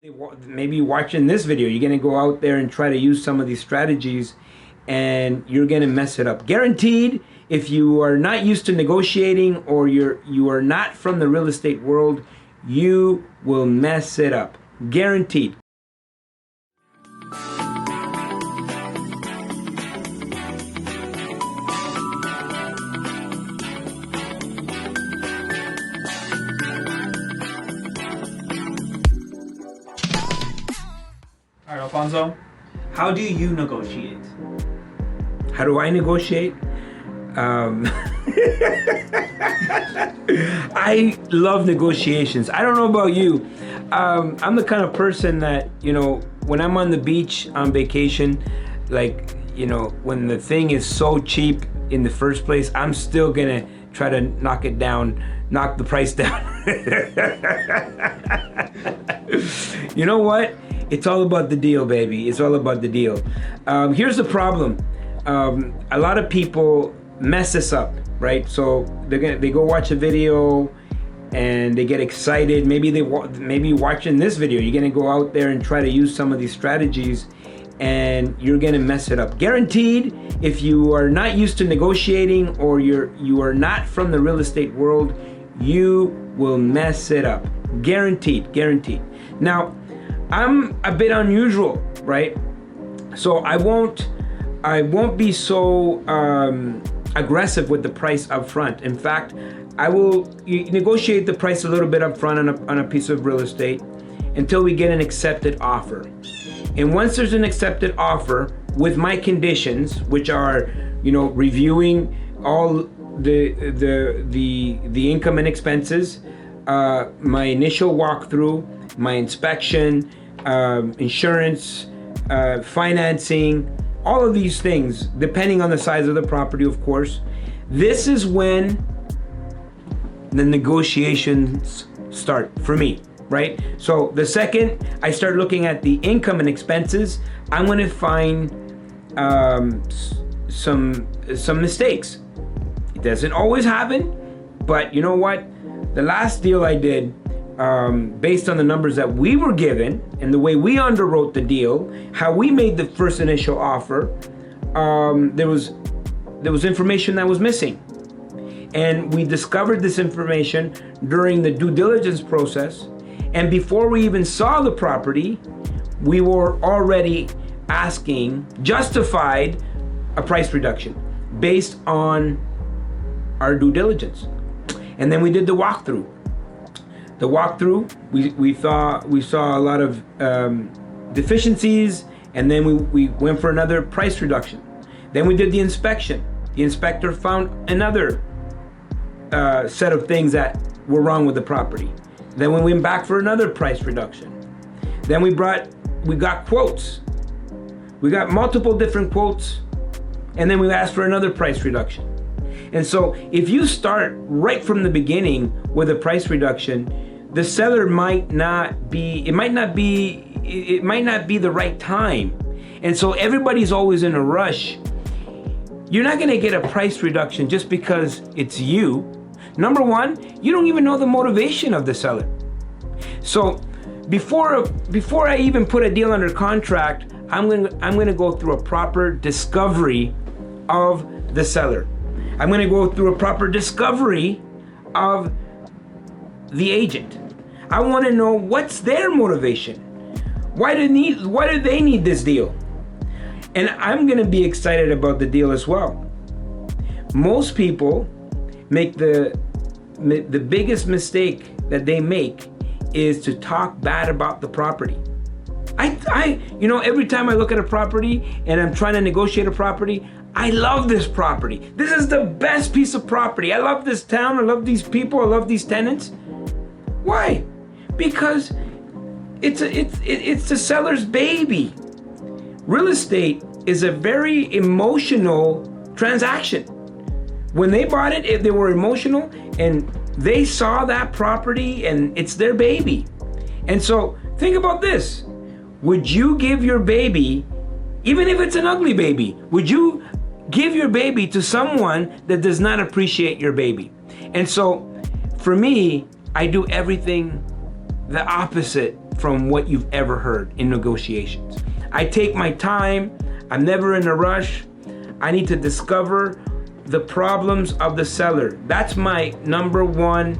Maybe watching this video, you're going to go out there and try to use some of these strategies and you're going to mess it up. Guaranteed, if you are not used to negotiating or you are not from the real estate world, you will mess it up. Guaranteed. All right, Alfonso, how do you negotiate? How do I negotiate? I love negotiations. I don't know about you. I'm the kind of person that, when I'm on the beach on vacation, when the thing is so cheap in the first place, I'm still gonna try to knock the price down. You know what? It's all about the deal, baby. It's all about the deal. Here's the problem. A lot of people mess this up, right? So they go watch a video and they get excited. Maybe watching this video, you're gonna go out there and try to use some of these strategies and you're gonna mess it up. Guaranteed, if you are not used to negotiating or you are not from the real estate world, you will mess it up. Guaranteed, guaranteed. Now, I'm a bit unusual, right? So I won't be so aggressive with the price up front. In fact, I will negotiate the price a little bit up front on a piece of real estate until we get an accepted offer. And once there's an accepted offer with my conditions, which are, reviewing all the income and expenses, my initial walkthrough, my inspection, insurance, financing, all of these things, depending on the size of the property, of course. This is when the negotiations start for me, right? So the second I start looking at the income and expenses, I'm going to find some mistakes. It doesn't always happen, but you know what? The last deal I did, based on the numbers that we were given and the way we underwrote the deal, how we made the first initial offer, there was information that was missing. And we discovered this information during the due diligence process. And before we even saw the property, we were already justified a price reduction based on our due diligence. And then we did the walkthrough. The walkthrough, we saw a lot of deficiencies, and then we went for another price reduction. Then we did the inspection. The inspector found another set of things that were wrong with the property. Then we went back for another price reduction. Then we got quotes. We got multiple different quotes, and then we asked for another price reduction. And so if you start right from the beginning with a price reduction, the seller might not be the right time. And so everybody's always in a rush. You're not going to get a price reduction just because it's you. Number one, you don't even know the motivation of the seller. So before I even put a deal under contract, I'm going to go through a proper discovery of the seller. I'm going to go through a proper discovery of the agent. I want to know what's their motivation. Why do they need this deal? And I'm going to be excited about the deal as well. Most people make the biggest mistake that they make is to talk bad about the property. Every time I look at a property and I'm trying to negotiate a property, I love this property. This is the best piece of property. I love this town. I love these people. I love these tenants. Why? Because it's the seller's baby. Real estate is a very emotional transaction. When they bought it, they were emotional and they saw that property and it's their baby. And so think about this. Would you give your baby, even if it's an ugly baby, would you give your baby to someone that does not appreciate your baby? And so for me, I do everything the opposite from what you've ever heard in negotiations. I take my time. I'm never in a rush. I need to discover the problems of the seller. That's my number one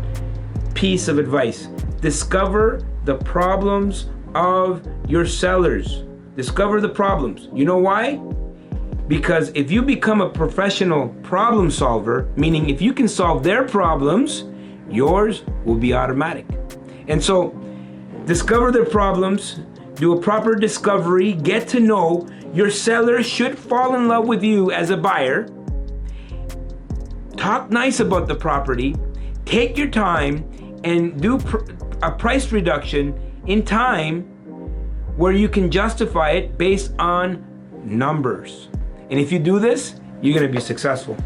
piece of advice. Discover the problems of your sellers. Discover the problems. You know why? Because if you become a professional problem solver, meaning if you can solve their problems, yours will be automatic. And so, discover their problems, do a proper discovery, get to know. Your seller should fall in love with you as a buyer. Talk nice about the property. Take your time and do a price reduction in time where you can justify it based on numbers. And if you do this, you're going to be successful.